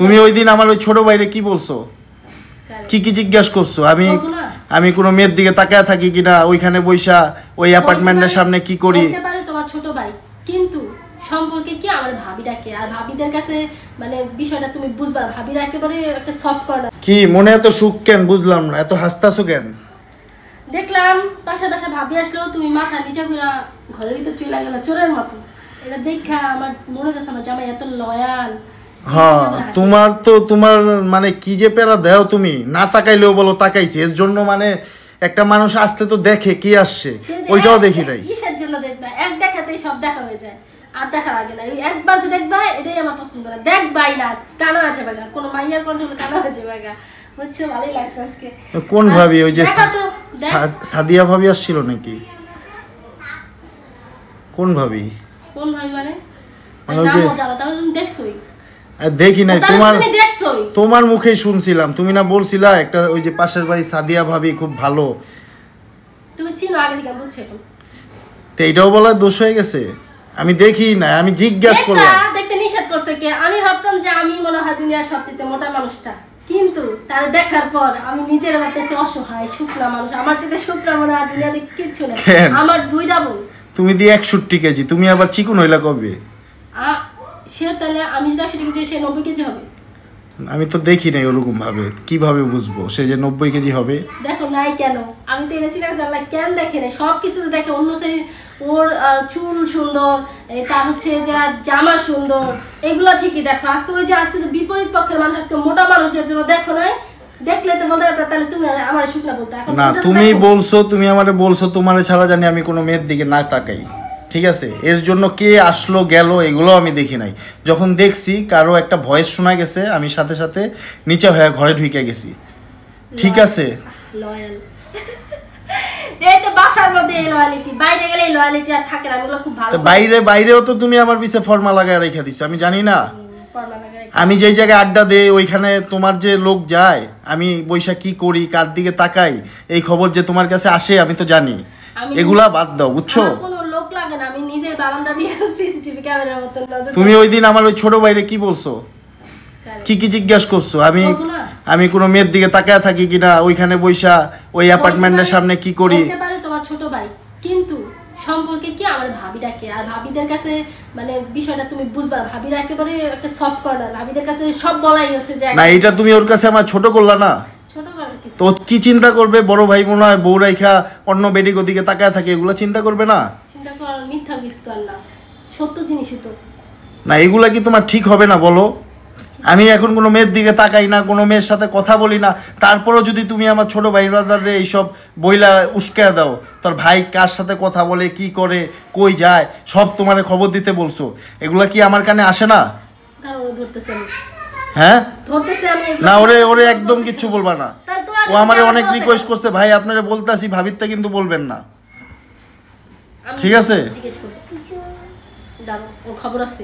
তুমি ওই দিন আমার ওই ছোট ভাইরে কি বলছো, কি কি জিজ্ঞাসা করছো? আমি কোনো মেয়ের দিকে তাকায় থাকি কিনা, ওইখানে বইসা ওই অ্যাপার্টমেন্টের সামনে কি করি? তোমার ছোট ভাই কিন্তু সম্পর্কে কি আমার ভাবি ডাকে, আর ভাবিদের কাছে মানে বিষয়টা তুমি বুঝবা, ভাবিরা একেবারে একটা সফট কর্নার। কি মনে এত সুখ কেন বুঝলাম না, এত হাসতাছো কেন? দেখলাম পাশা ভাবি আসলো, তুমি মাথা নিচা করে ঘরের ভিতর চলে গেলা চোরের মতো। এটা দেখা আমার মনে হচ্ছে আমার জামাই এত লয়াল। হ্যাঁ, তোমার মানে কি যে পেরা দেও, তুমি না তাকাইলেও বলো তাকাইছি। এর জন্য মানে একটা মানুষ আসতে তো দেখে কি আসছে, ওইটাও দেখি নাই। কিসের জন্য দেখবা? এক দেখাতেই সব দেখা হয়ে যায়, আর দেখা লাগে না। একবার যে দেখবা এটাই আমার পছন্দ না, দেখবাই না, কানা আছে বাগা, কোনো মাইয়ার কণ্ঠ হলে কানা হয়েছে বাগা, বুঝছো? ভালোই লাগছে আজকে। কোন ভাবি? ওই যে সাদিয়া ভাবি আসছিল নাকি? কোন ভাবি? কোন ভাবি মানে? ওই যে তুমি দেখছোই? দেখি নাই, তোমার মুখেই শুনছিলাম। তুমি না বলছিলা একটা ওই যে পাশের বাড়ি সাদিয়া ভাবি খুব ভালো, তুমি চিনো আগে থেকে, বুঝছো? তো এইটাও বলার দোষ হয়ে গেছে? আমি দেখি না, আমি জিজ্ঞাসা করলাম। দেখতে নিষেধ করছে কে? আমি ভাবতাম যে আমি মনে হয় দুনিয়ার সবচেয়ে মোটা মানুষটা, কিন্তু তার দেখার পর আমি নিজের ভাবতেছি অসহায় শুকনা মানুষ। আমার চেয়ে শুকনা মনে হয় দুনিয়াতে কিচ্ছু নেই। আমার দুইটা বোন, তুমি দিয়ে 61 কেজি, তুমি আবার চিকন হইলা কবে? সে তাহলে আমি যদি 100 কেজি, সে 90 কেজি হবে? আমি তো দেখি নাই ওরকম ভাবে, কিভাবে বুঝবো সে যে 90 কেজি হবে? দেখো নাই কেন? আমি তো এনেছি না, আল্লাহ কেন দেখে না? সবকিছু দেখে, অন্য শ্রেণীর ওর চুল সুন্দর, তার হচ্ছে যে জামা সুন্দর, এগুলো ঠিকই দেখো। আজকে ওই যে আজকে তো বিপরীত পক্ষের মানুষ, আজকে মোটা মানুষদের জন্য দেখো না, দেখলে তো বলতে পারতা তাহলে তুমি আমার শুকনা বলতে। এখন না, তুমি বলছো, তুমি আমারে বলছো তোমারে ছাড়া জানি আমি কোনো মেয়ের দিকে না তাকাই, ঠিক আছে? এর জন্য কে আসলো গেল এগুলো আমি দেখি নাই। যখন দেখছি কারো একটা ভয়েস শোনা গেছে, আমি সাথে সাথে নিচে হয়ে ঘরে ঢুকে গেছি, ঠিক আছে? লয়াল এই তো বাসার মধ্যে লয়ালিটি, বাইরে গেলে লয়ালিটি আর থাকে না। এগুলো খুব ভালো। বাইরেও তো তুমি আমার পিছে ফর্মা লাগায় রেখে দিছো, আমি জানি না? আমি যেই জায়গায় আড্ডা দেই ওইখানে তোমার যে লোক যায়, আমি বৈশা কি করি, কার দিকে তাকাই, এই খবর যে তোমার কাছে আসে আমি তো জানি। এগুলা বাদ দাও, বুঝছো? তুমি ওই দিন আমার ওই ছোট ভাইরে কি বলছো, কি কি জিজ্ঞাসা করছো? আমি কোনো মেয়ের দিকে তাকায় থাকি কিনা, ওইখানে বইসা ওই অ্যাপার্টমেন্টের সামনে কি করি? তোমার ছোট ভাই কিন্তু সম্পর্কে কি আমার ভাবি ডাকে, আর ভাবিদের কাছে মানে বিষয়টা তুমি বুঝবা, ভাবিরা একেবারে একটা সফট কর্নার। ভাবিদের কাছে সব বলাই হচ্ছে যে না, এটা তুমি ওর কাছে আমার ছোট করলা না? তো কি চিন্তা করবে? বড় ভাই মনে হয় বউ রাইখা অন্য বেডিক ওদিকে তাকায় থাকে, এগুলো চিন্তা করবে না? চিন্তা করার মিথ্যা কিছু তো না, সত্য জিনিসই তো না। এগুলা কি তোমার ঠিক হবে না বলো? আমি এখন কোনো মেয়ের দিকে তাকাই না, কোনো মেয়ের সাথে কথা বলি না, তারপরেও যদি তুমি আমার ছোট ভাই ব্রাদারে এইসব বইলা উস্কায়া দাও, তোর ভাই কার সাথে কথা বলে, কি করে, কই যায়, সব তোমারে খবর দিতে বলছো, এগুলা কি আমার কানে আসে না? হ্যাঁ না, ওরে একদম কিচ্ছু বলবা না। ও আমারে অনেক রিকোয়েস্ট করছে, ভাই আপনারে বলতাছি, ভাবিরটা কিন্তু বলবেন না, ঠিক আছে? খবর আছে।